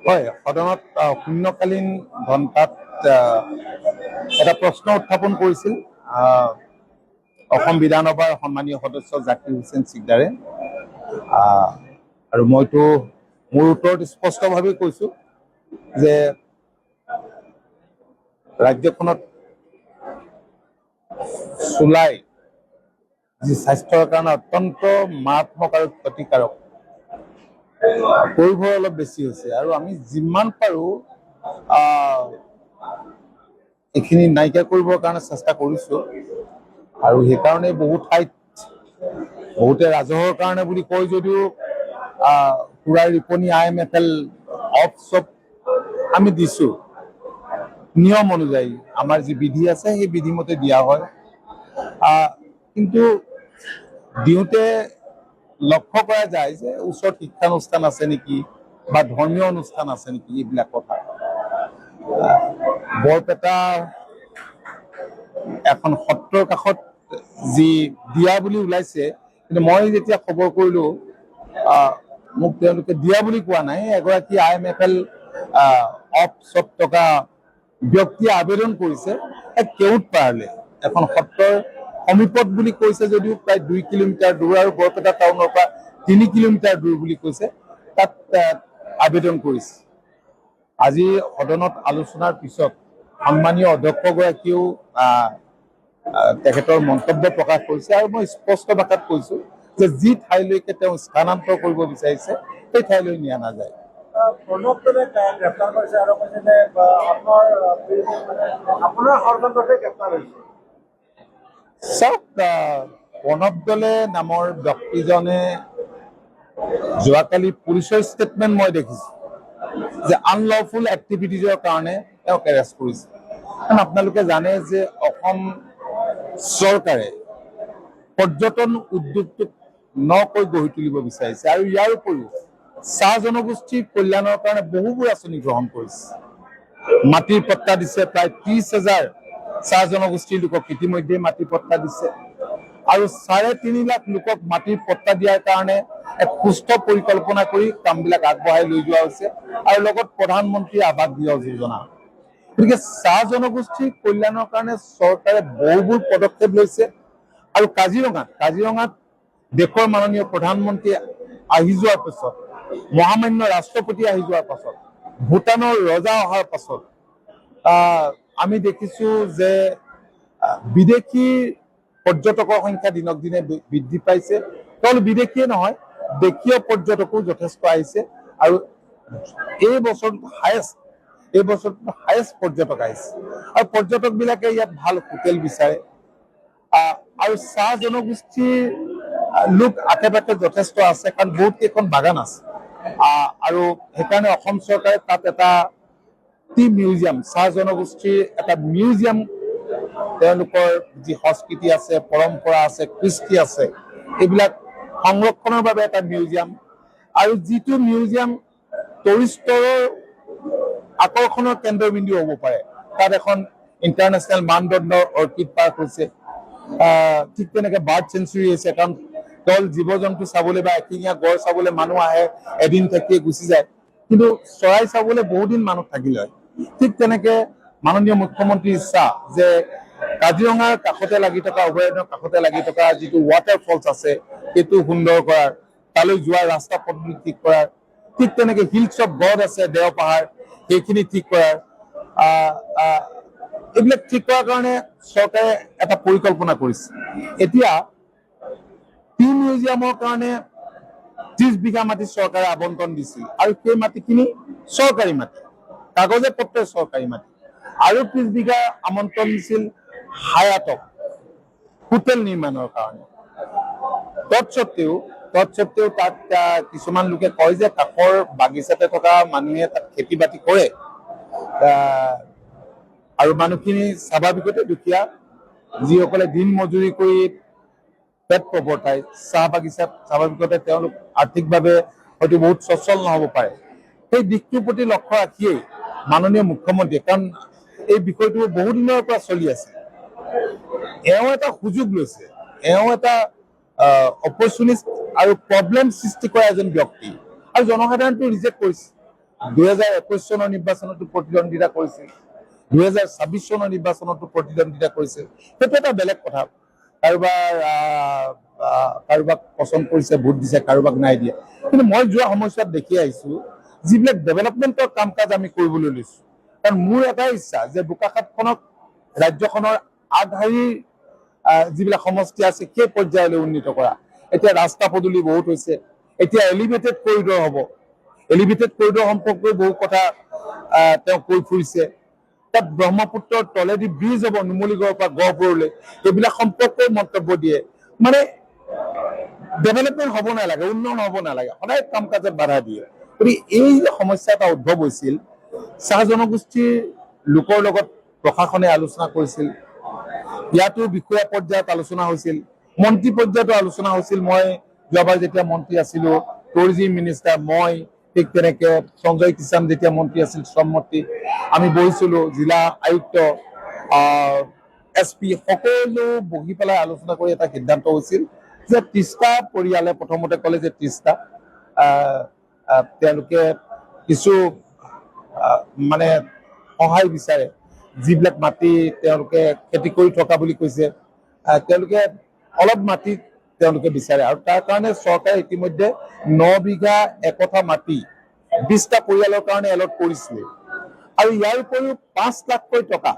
হয়, সদনত শূন্যকালীন ঘণ্টাত এটা প্ৰশ্ন উত্থাপন কৰিছিল অসম বিধানসভাৰ সন্মানীয় সদস্য জাকিৰ হুছেইন চিকদাৰে। আৰু মইতো মোৰ উত্তৰত স্পষ্টভাৱে কৈছো যে ৰাজ্যখনত চুলাই যি স্বাস্থ্যৰ কাৰণে অত্যন্ত মাৰাত্মক আৰু ক্ষতিকাৰক, পৰিভৰ অলপ বেছি হৈছে আৰু আমি যিমান পাৰো এইখিনি নাইকিয়া কৰিবৰ কাৰণে চেষ্টা কৰিছো। আৰু সেইকাৰণে বহু ঠাইত বহুতে ৰাজহৰ কাৰণে বুলি কয় যদিও পুৰা ৰিপনি IMFL অফ চব আমি দিছো। নিয়ম অনুযায়ী আমাৰ যি বিধি আছে সেই বিধি মতে দিয়া হয়। কিন্তু দিওঁতে লক্ষ্য কৰা যায় যে ওচৰত শিক্ষানুষ্ঠান আছে নেকি বা ধৰ্মীয় অনুষ্ঠান আছে নেকি, এইবিলাক কথা। বৰপেটা এখন সত্ৰৰ কাষত যি দিয়া বুলি ওলাইছে, কিন্তু মই যেতিয়া খবৰ কৰিলো মোক তেওঁলোকে দিয়া বুলি কোৱা নাই। এগৰাকী IMFL অফ চব টকা ব্যক্তিয়ে আবেদন কৰিছে কেওট পাৰলে, এখন সত্ৰৰ সমীপত বুলি কৈছে যদিও প্ৰায় 2 কিলোমিটাৰ দূৰ আৰু বৰপেটা টাউনৰ পৰা 3 কিলোমিটাৰ দূৰ বুলি কৈছে, তাত আবেদন কৰিছে। আজি সদনত আলোচনাৰ পিছত সন্মানীয় অধ্যক্ষগৰাকীয়েও তেখেতৰ মন্তব্য প্ৰকাশ কৰিছে আৰু মই স্পষ্ট ভাষাত কৈছো যে যি ঠাইলৈকে তেওঁ স্থানান্তৰ কৰিব বিচাৰিছে সেই ঠাইলৈ নিয়া নাযায়। চাওক, প্ৰণৱ দলে নামৰ ব্যক্তিজনে যোৱাকালি পুলিচৰ ষ্টেটমেণ্ট মই দেখিছো যে আনলফুল এক্টিভিটিজৰ কাৰণে তেওঁক এৰেষ্ট কৰিছে। কাৰণ আপোনালোকে জানে যে অসম চৰকাৰে পৰ্যটন উদ্যোগটোক নকৈ গঢ়ি তুলিব বিচাৰিছে আৰু ইয়াৰ উপৰিও চাহ জনগোষ্ঠীৰ কল্যাণৰ কাৰণে বহুবোৰ আঁচনি গ্ৰহণ কৰিছে। মাটিৰ পট্টা দিছে, প্ৰায় 30,000 চাহ জনগোষ্ঠীৰ লোকক ইতিমধ্যে মাটিৰ পট্টা দিছে আৰু 3.5 লাখ লোকক মাটিৰ পট্টা দিয়াৰ কাৰণে এক সুস্থ পৰিকল্পনা কৰি কামবিলাক আগবঢ়াই লৈ যোৱা হৈছে আৰু লগত প্ৰধানমন্ত্ৰী আৱাস গৃহ যোজনা। গতিকে চাহ জনগোষ্ঠীৰ কল্যাণৰ কাৰণে চৰকাৰে বহুবোৰ পদক্ষেপ লৈছে। আৰু কাজিৰঙাত দেশৰ মাননীয় প্ৰধানমন্ত্ৰী আহি যোৱাৰ পাছত, মহামান্য ৰাষ্ট্ৰপতি আহি যোৱাৰ পাছত, ভূটানৰ ৰজা অহাৰ পাছত আমি দেখিছো যে বিদেশী পৰ্যটকৰ সংখ্যা দিনক দিনে বৃদ্ধি পাইছে। কেৱল বিদেশীয়ে নহয়, দেশীয় পৰ্যটকো যথেষ্ট আহিছে আৰু এই বছৰটো হায়েষ্ট পৰ্যটক আহিছে আৰু পৰ্যটক বিলাকে ইয়াত ভাল হোটেল বিচাৰে আৰু চাহ জনগোষ্ঠীৰ লোক আশে পাশে যথেষ্ট আছে, কাৰণ বহুত কেইখন বাগান আছে আৰু সেইকাৰণে অসম চৰকাৰে তাত এটা মিউজিয়াম, চাহ জনগোষ্ঠীৰ এটা মিউজিয়াম, তেওঁলোকৰ যি সংস্কৃতি আছে, পৰম্পৰা আছে, কৃষ্টি আছে, এইবিলাক সংৰক্ষণৰ বাবে এটা মিউজিয়াম। আৰু যিটো মিউজিয়াম টুৰিষ্টৰ আকৰ্ষণৰ কেন্দ্ৰবিন্দু হ'ব পাৰে, তাত এখন ইণ্টাৰনেশ্যনেল মানদণ্ডৰ অৰ্কিড পাৰ্ক হৈছে, ঠিক তেনেকে বাৰ্ড চেঞ্চুৰী হৈছে। কাৰণ কেৱল জীৱ জন্তু চাবলৈ বা এশিঙীয়া গড় চাবলৈ মানুহ আহে, এদিন থাকিয়ে গুচি যায়, কিন্তু চৰাই চাবলৈ বহুদিন মানুহ থাকি লয়। ঠিক তেনেকে মাননীয় মুখ্যমন্ত্ৰীৰ ইচ্ছা যে কাজিৰঙাৰ কাষতে লাগি থকা, অভয়াৰণ্যৰ কাষতে লাগি থকা যিটো ৱাটাৰ ফলছ আছে সেইটো সুন্দৰ কৰাৰ, তালৈ যোৱাৰ ৰাস্তা পদূলি ঠিক কৰাৰ, ঠিক তেনেকে হিলছ অফ গড আছে দেও পাহাৰ, সেইখিনি ঠিক কৰাৰ, এইবিলাক ঠিক কৰাৰ কাৰণে চৰকাৰে এটা পৰিকল্পনা কৰিছে। এতিয়া টি মিউজিয়ামৰ কাৰণে 30 বিঘা মাটি চৰকাৰে আবণ্টন দিছিল আৰু সেই মাটিখিনি চৰকাৰী মাটি, কাগজে পত্ৰে চৰকাৰী মাটি, আৰু 30 বিঘা আমন্ত্ৰণ দিছিল হায়াতক হোটেল নিৰ্মাণৰ কাৰণে। তৎসত্বেও তাত কিছুমান লোকে কয় যে কাষৰ বাগিচাতে থকা মানুহে তাত খেতি বাতি কৰে আৰু মানুহখিনি স্বাভাৱিকতে দুখীয়া, যিসকলে দিন মজুৰি কৰি পেট প্ৰবৰ্তাই, চাহ বাগিচাত স্বাভাৱিকতে তেওঁলোক আৰ্থিকভাৱে হয়তো বহুত সচ্ছল নহব পাৰে। সেই দিশটোৰ প্ৰতি লক্ষ্য ৰাখিয়েই মাননীয় মুখ্যমন্ত্ৰীয়ে, কাৰণ এই বিষয়টো বহুদিনৰ পৰা চলি আছে, এওঁ এটা সুযোগ লৈছে, এওঁ এটা অপৰচুনিষ্ট আৰু প্ৰব্লেম সৃষ্টি কৰা এজন ব্যক্তি, আৰু জনসাধাৰণটো ৰিজেক্ট কৰিছে। 2021 চনৰ নিৰ্বাচনতো প্ৰতিদ্বন্দ্বিতা কৰিছিল, 2026 চনৰ নিৰ্বাচনতো প্ৰতিদ্বন্দ্বিতা কৰিছিল। সেইটো এটা বেলেগ কথা। কাৰোবাক পচন্দ কৰিছে, ভোট দিছে, কাৰোবাক নাই দিয়া। কিন্তু মই যোৱা সময়ছোৱাত দেখি আহিছো যিবিলাক ডেভেলপমেণ্টৰ কাম কাজ আমি কৰিবলৈ লৈছো। কাৰণ মোৰ এটাই ইচ্ছা যে বোকাখাতখনক ৰাজ্যখনৰ আগশাৰীৰ যিবিলাক সমষ্টি আছে সেই পৰ্যায়লৈ উন্নীত কৰা। এতিয়া ৰাস্তা পদূলি বহুত হৈছে, এতিয়া এলিভেটেড কৰিডৰ হ'ব। এলিভেটেড কৰিডৰ সম্পৰ্কে বহু কথা তেওঁ কৈ ফুৰিছে। তাত ব্ৰহ্মপুত্ৰৰ তলেদি ব্ৰিজ হ'ব নুমলীগড়ৰ পৰা গহপুৰলৈ, এইবিলাক সম্পৰ্কে মন্তব্য দিয়ে। মানে ডেভেলপমেণ্ট হ'ব নালাগে, উন্নয়ন হ'ব নালাগে, সদায় কাম কাজত বাধা দিয়ে। গতিকে এই যে সমস্যা এটা উদ্ভৱ হৈছিল, চাহ জনগোষ্ঠীৰ লোকৰ লগত প্ৰশাসনে আলোচনা কৰিছিল। ইয়াতো বিষয়া পৰ্যায়ত আলোচনা হৈছিল, মন্ত্ৰী পৰ্যায়তো আলোচনা হৈছিল। মই যোৱাবাৰ যেতিয়া মন্ত্ৰী আছিলো, টুৰিজিম মিনিষ্টাৰ, মই ঠিক তেনেকে সঞ্জয় কিষাণ যেতিয়া মন্ত্ৰী আছিল, শ্ৰম মন্ত্ৰী, আমি বহিছিলো। জিলা আয়ুক্ত, SP সকলো বহি পেলাই আলোচনা কৰি এটা সিদ্ধান্ত হৈছিল যে 30টা পৰিয়ালে, প্ৰথমতে ক'লে যে 30টা, তেওঁলোকে কিছু মানে সহায় বিচাৰে। যিবিলাক মাটি তেওঁলোকে খেতি কৰি থকা বুলি কৈছে, তেওঁলোকে অলপ মাটি তেওঁলোকে বিচাৰে। আৰু তাৰ কাৰণে চৰকাৰে ইতিমধ্যে 9 বিঘা একঠা মাটি 20টা পৰিয়ালৰ কাৰণে এলট কৰিছিলে। আৰু ইয়াৰ উপৰিও 5 লাখকৈ টকা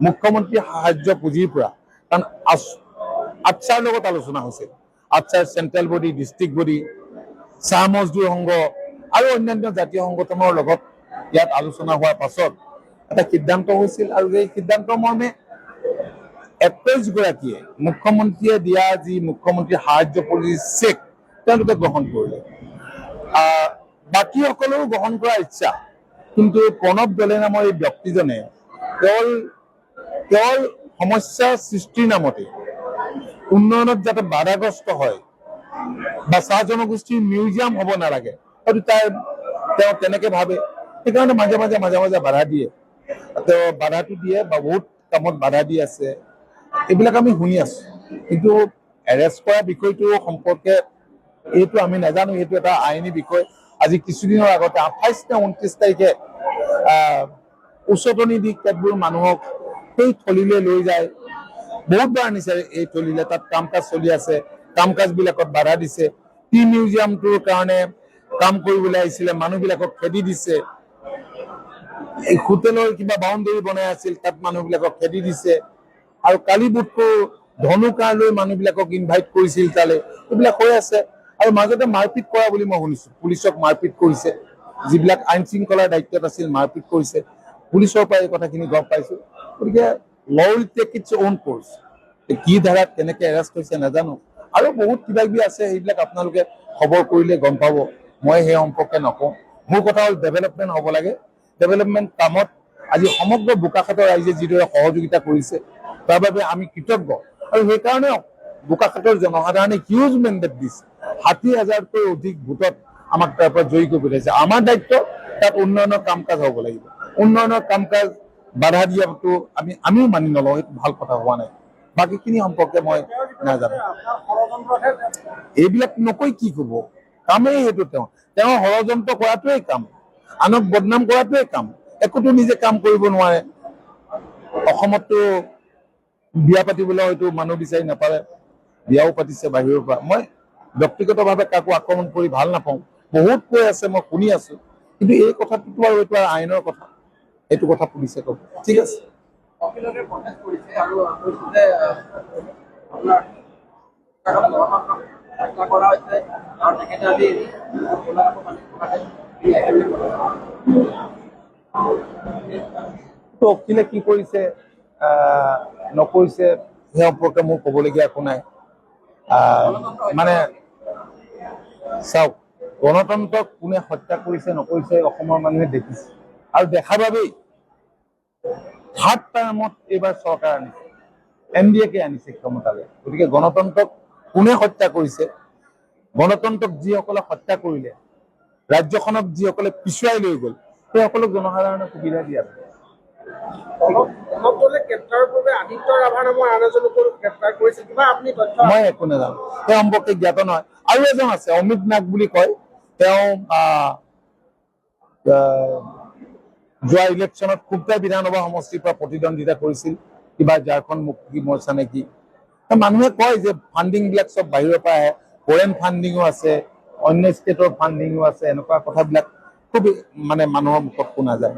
মুখ্যমন্ত্ৰী সাহায্য পুঁজিৰ পৰা, কাৰণ আচ্ছাৰ লগত আলোচনা হৈছে। আচ্ছাৰ চেন্ট্ৰেল বডি, ডিষ্ট্ৰিক্ট বডি, চাহ মজদুৰ সংঘ আৰু অন্যান্য জাতীয় সংগঠনৰ লগত ইয়াত আলোচনা হোৱাৰ পাছত এটা সিদ্ধান্ত হৈছিল। আৰু এই সিদ্ধান্ত মৰ্মে 21 গৰাকীয়ে মুখ্যমন্ত্ৰীয়ে দিয়া যি মুখ্যমন্ত্ৰী সাহায্য পুঁজিৰ চেক তেওঁলোকে গ্ৰহণ কৰিলে। বাকী সকলেও গ্ৰহণ কৰাৰ ইচ্ছা, কিন্তু প্ৰণৱ দলে নামৰ এই ব্যক্তিজনে কেৱল সমস্যা সৃষ্টিৰ নামতে উন্নয়নত যাতে বাধাগ্ৰস্ত হয় বা চাহ জনগোষ্ঠীৰ মিউজিয়াম হ'ব নালাগে, হয়তো তেওঁ তেনেকে ভাবে। সেইকাৰণে মাজে মাজে বাধা দিয়ে। তেওঁ বাধাটো দিয়ে বা বহুত কামত বাধা দি আছে, এইবিলাক আমি শুনি আছো। কিন্তু এৰেষ্ট কৰা বিষয়টো সম্পৰ্কে এইটো আমি নাজানো, সেইটো এটা আইনী বিষয়। আজি কিছুদিনৰ আগতে 28 নে 29 তাৰিখে উচতনি দি কেতবোৰ মানুহক সেই থলীলৈ লৈ যায়, বহুতবাৰ আনিছে এই থলীলৈ। তাত কাম কাজ চলি আছে, কাম কাজ বিলাকত বাধা দিছে। টি মিউজিয়ামটোৰ কাৰণে কাম কৰিবলৈ আহিছিলে মানুহবিলাকক খেদি দিছে। এই হোটেলৰ কিবা বাউণ্ডেৰী বনাই আছিল, তাত মানুহবিলাকক খেদি দিছে। আৰু কালি বোধকো ধনুকাৰ লৈ মানুহবিলাকক ইনভাইট কৰিছিল তালে, এইবিলাক হৈ আছে। আৰু মাজতে মাৰপিট কৰা বুলি মই শুনিছো, পুলিচক মাৰপিট কৰিছে। যিবিলাক আইন শৃংখলাৰ দায়িত্বত আছিল মাৰপিট কৰিছে, পুলিচৰ পৰা এই কথাখিনি গম পাইছো। গতিকে law will take its own course. কি ধাৰাত কেনেকে এৰেষ্ট হৈছে নাজানো। আৰু বহুত কিবা কিবি আছে, সেইবিলাক আপোনালোকে খবৰ কৰিলে গম পাব। মই সেই সম্পৰ্কে নকওঁ। মোৰ কথা হ'ল ডেভেলপমেণ্ট হ'ব লাগে। ডেভেলপমেণ্ট কামত আজি সমগ্ৰ বোকাখাতৰ ৰাইজে যিদৰে সহযোগিতা কৰিছে তাৰ বাবে আমি কৃতজ্ঞ। আৰু সেইকাৰণে বোকাখাতৰ জনসাধাৰণে হিউজ মেণ্ডেট দিছে। 60,000তকৈ অধিক ভোটত আমাক তাৰ পৰা জয়ী কৰি পঠাইছে। আমাৰ দায়িত্ব তাত উন্নয়নৰ কাম কাজ হ'ব লাগিব। উন্নয়নৰ কাম কাজ বাধা দিয়াটো আমিও মানি নলওঁ, সেইটো ভাল কথা হোৱা নাই। বাকীখিনি সম্পৰ্কে মই নাজানো। এইবিলাক নকৈ কি কব, কামেই সেইটো। তেওঁ ষড়যন্ত্ৰ কৰাটোৱেই কাম, আনক বদনাম কৰাটোৱেই কাম। একোতো নিজে কাম কৰিব নোৱাৰে। অসমততো বিয়া পাতিবলৈ হয়তো মানুহ বিচাৰি নাপালে, বিয়াও পাতিছে বাহিৰৰ পৰা। মই ব্যক্তিগতভাৱে কাকো আক্ৰমণ কৰি ভাল নাপাওঁ, বহুত কৈ আছে, মই শুনি আছো। কিন্তু এই কথাটোতো আৰু এইটো আইনৰ কথা, এইটো কথা পুলিচে ক'ব। ঠিক আছে। অখিলে কি কৰিছে নকৰিছে সেই সম্পৰ্কে মোৰ ক'বলগীয়া একো নাই। মানে চাওক, গণতন্ত্ৰক কোনে হত্যা কৰিছে নকৰিছে অসমৰ মানুহে দেখিছে, আৰু দেখাৰ বাবেই 3rd টাৰ্মত এইবাৰ চৰকাৰ আনিছে, NDA-কে আনিছে ক্ষমতালৈ। গতিকে গণতন্ত্ৰক কোনে হত্যা কৰিছে, গণতন্ত্ৰক যিসকলে হত্যা কৰিলে, ৰাজ্যখনক যিসকলে পিছুৱাই লৈ গ'ল, সেইসকলক জনসাধাৰণে সুবিধা দিয়া যায়। মই একো নাজানো, সেই সম্পৰ্কে জ্ঞাত নহয়। আৰু এজন আছে অমিত নাগ বুলি কয়, তেওঁ যোৱা ইলেকশ্যনত খুবটাই বিধানসভা সমষ্টিৰ পৰা প্ৰতিদ্বন্দ্বিতা কৰিছিল, কিবা ঝাৰখণ্ড মুক্তি মৰ্চা নেকি। মানুহে কয় যে ফাণ্ডিং বিলাক চব বাহিৰৰ পৰা আহে, ফৰেইন ফাণ্ডিঙো আছে, অন্য ষ্টেটৰ ফাণ্ডিঙো আছে, এনেকুৱা কথাবিলাক খুব মানুহৰ মুখত শুনা যায়।